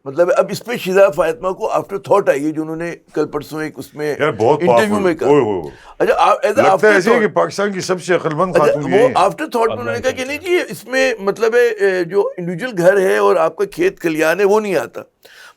مطلب اب اس پہ شیزا فاطمہ کو آفٹر تھاٹ آئی ہے جو انہوں نے کل پرسوں ایک اس میں انٹرویو میں کہا. اچھا لگتا ہے ایسے کہ پاکستان کی سب سے عقل مند خاتون وہ آفٹر تھاٹ میں انہوں نے کہا کہ نہیں جی اس میں مطلب ہے جو انڈیویجول گھر ہے اور آپ کا کھیت کھلیان ہے وہ نہیں آتا.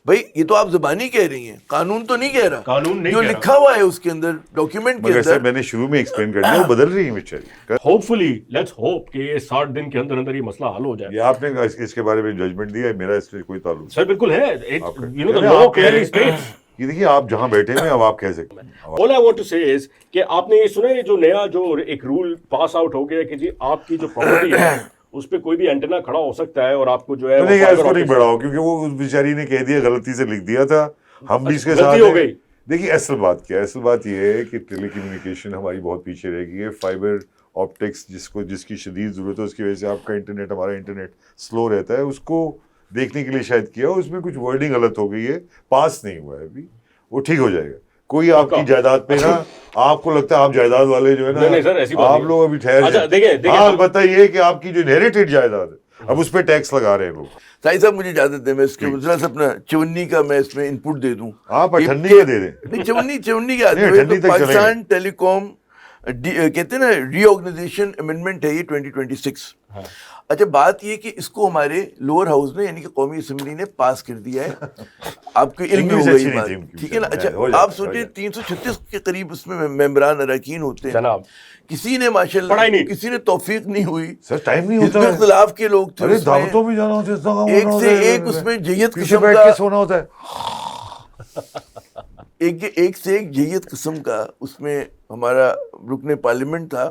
بھائی یہ تو آپ زبانی کہہ رہی ہیں, قانون تو نہیں کہہ رہا, قانون نہیں جو لکھا ہوا ہے اس کے اندر ڈاکیومنٹ کے اندر. میں نے شروع میں ایکسپلین کر دیا وہ بدل رہی ہیں بیچاری. ہوپ فلی لیٹس ہوپ کہ یہ 60 دن کے اندر اندر یہ مسئلہ حل ہو جائے. یہ آپ نے اس کے بارے میں ججمنٹ دیا ہے, میرا اس سے کوئی تعلق سر بالکل ہے. You know the law clearly states. یہ دیکھیے آپ جہاں بیٹھے ہوئے اب آپ کہہ سکتے ہیں. All I want to say is کہ آپ نے یہ سنا ہے جو نیا جو ایک رول پاس آؤٹ ہو گیا کہ جی آپ کی جو پراپرٹی ہے اس پہ کوئی بھی اینٹینا کھڑا ہو سکتا ہے اور آپ کو جو ہے اس کو نہیں بڑھاؤ کیونکہ وہ اس بیچاری نے کہہ دیا غلطی سے لکھ دیا تھا, ہم بھی اس کے ساتھ ہو گئی. دیکھیے اصل بات کیا ہے, اصل بات یہ ہے کہ ٹیلی کمیونیکیشن ہماری بہت پیچھے رہ گئی ہے. فائبر آپٹکس جس کی شدید ضرورت ہے اس کی وجہ سے آپ کا انٹرنیٹ ہمارا انٹرنیٹ سلو رہتا ہے, اس کو دیکھنے کے لیے شاید کیا, اس میں کچھ ورڈنگ غلط ہو گئی ہے, پاس نہیں ہوا ہے ابھی, وہ ٹھیک ہو جائے گا. کوئی آپ کی جائیداد پہ نا آپ کو لگتا ہے آپ جائیداد والے جو ہے نا آپ لوگ ابھی ٹھہر جائیں. ہاں البتہ یہ کہ آپ کی جو انہیریٹڈ جائیداد ہے اب اس پہ ٹیکس لگا رہے ہیں لوگ. سائی صاحب مجھے اجازت دیں میں اس کے ذرا سا اپنا چونی کا میں اس میں ان پٹ دے دوں. آپ اٹھنی کا دے دیں. نہیں چونی کا پاکستان ٹیلی کام کہتے ہیں نا ری آرگنائزیشن امینڈمنٹ ہے یہ 2026. اچھا بات یہ کہ اس کو ہمارے لوور ہاؤس نے یعنی کہ قومی اسمبلی نے پاس کر دیا ہے. آپ کے علم میں ہو گئی بات, ٹھیک ہے نا. اچھا آپ سوچیں 336 کے قریب اس میں ممبران اراکین ہوتے ہیں. کسی نے ماشاء اللہ کسی نے توفیق نہیں ہوئی, ٹائم نہیں ہوتا, اختلاف کے لوگ تھے, دعوتوں میں جانا ہوتا ہے, ایک سے ایک اس میں جیت پیچھے بیٹھ کے سونا ہوتا ہے, ایک سے ایک جیت قسم کا اس میں ہمارا رکن پارلیمنٹ تھا.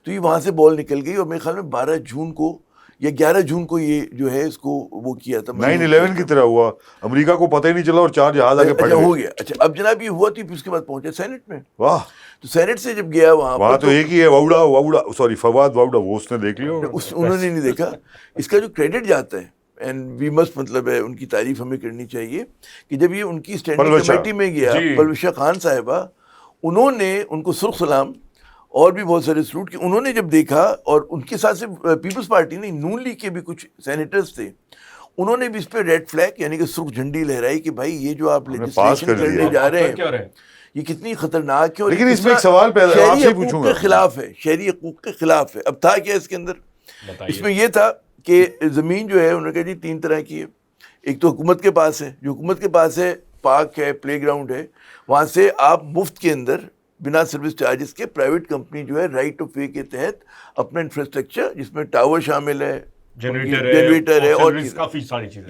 تو یہ وہاں سے بال نکل گئی اور میرے خیال میں 12 جون کو یا 11 جون کو یہ جو ہے اس کو وہ کیا تھا 9/11 کی طرح ہوا. امریکہ کو پتہ ہی نہیں چلا اور 4 جہاز آگے پڑ گئے. ہو گیا. اچھا اب جناب یہ ہوا تو پھر اس کے بعد پہنچے سینٹ میں. واہ, تو سینٹ سے جب گیا وہاں تو ایک ہی ہے فواد واؤڈا, وہ اس نے دیکھ لیا, انہوں نے نہیں دیکھا. اس کا جو کریڈٹ جاتا ہے اینڈ وی مسٹ مطلب ہے ان کی تعریف ہمیں کرنی چاہیے کہ جب یہ ان کی اسٹینڈنگ کمیٹی میں گیا پلوشا خان صاحبہ, انہوں نے ان کو سرخ سلام اور بھی بہت سارے سلوٹ کی انہوں نے جب دیکھا, اور ان کے ساتھ صرف پیپلز پارٹی نہیں نون لیگ کے بھی کچھ سینیٹرز تھے, انہوں نے بھی اس پہ ریڈ فلیگ یعنی کہ سرخ جھنڈی لہرائی کہ بھائی یہ جو آپ لیجسلیشن کرنے جا رہے ہیں یہ کتنی خطرناک ہے. لیکن اس میں ایک سوال پیدا آپ سے پوچھوں گا, خلاف ہے, شہری حقوق کے خلاف ہے. اب تھا کیا اس کے اندر, اس میں یہ تھا کہ زمین جو ہے انہوں نے کہا جی 3 طرح کی ہے. ایک تو حکومت کے پاس ہے, جو حکومت کے پاس ہے پارک ہے, پلے گراؤنڈ ہے, وہاں سے آپ مفت کے اندر بنا سروس چارجز کے پرائیویٹ کمپنی جو ہے رائٹ آف وے کے تحت اپنا انفراسٹرکچر جس میں ٹاور شامل ہے, جنریٹر ہے اور کافی ساری چیزیں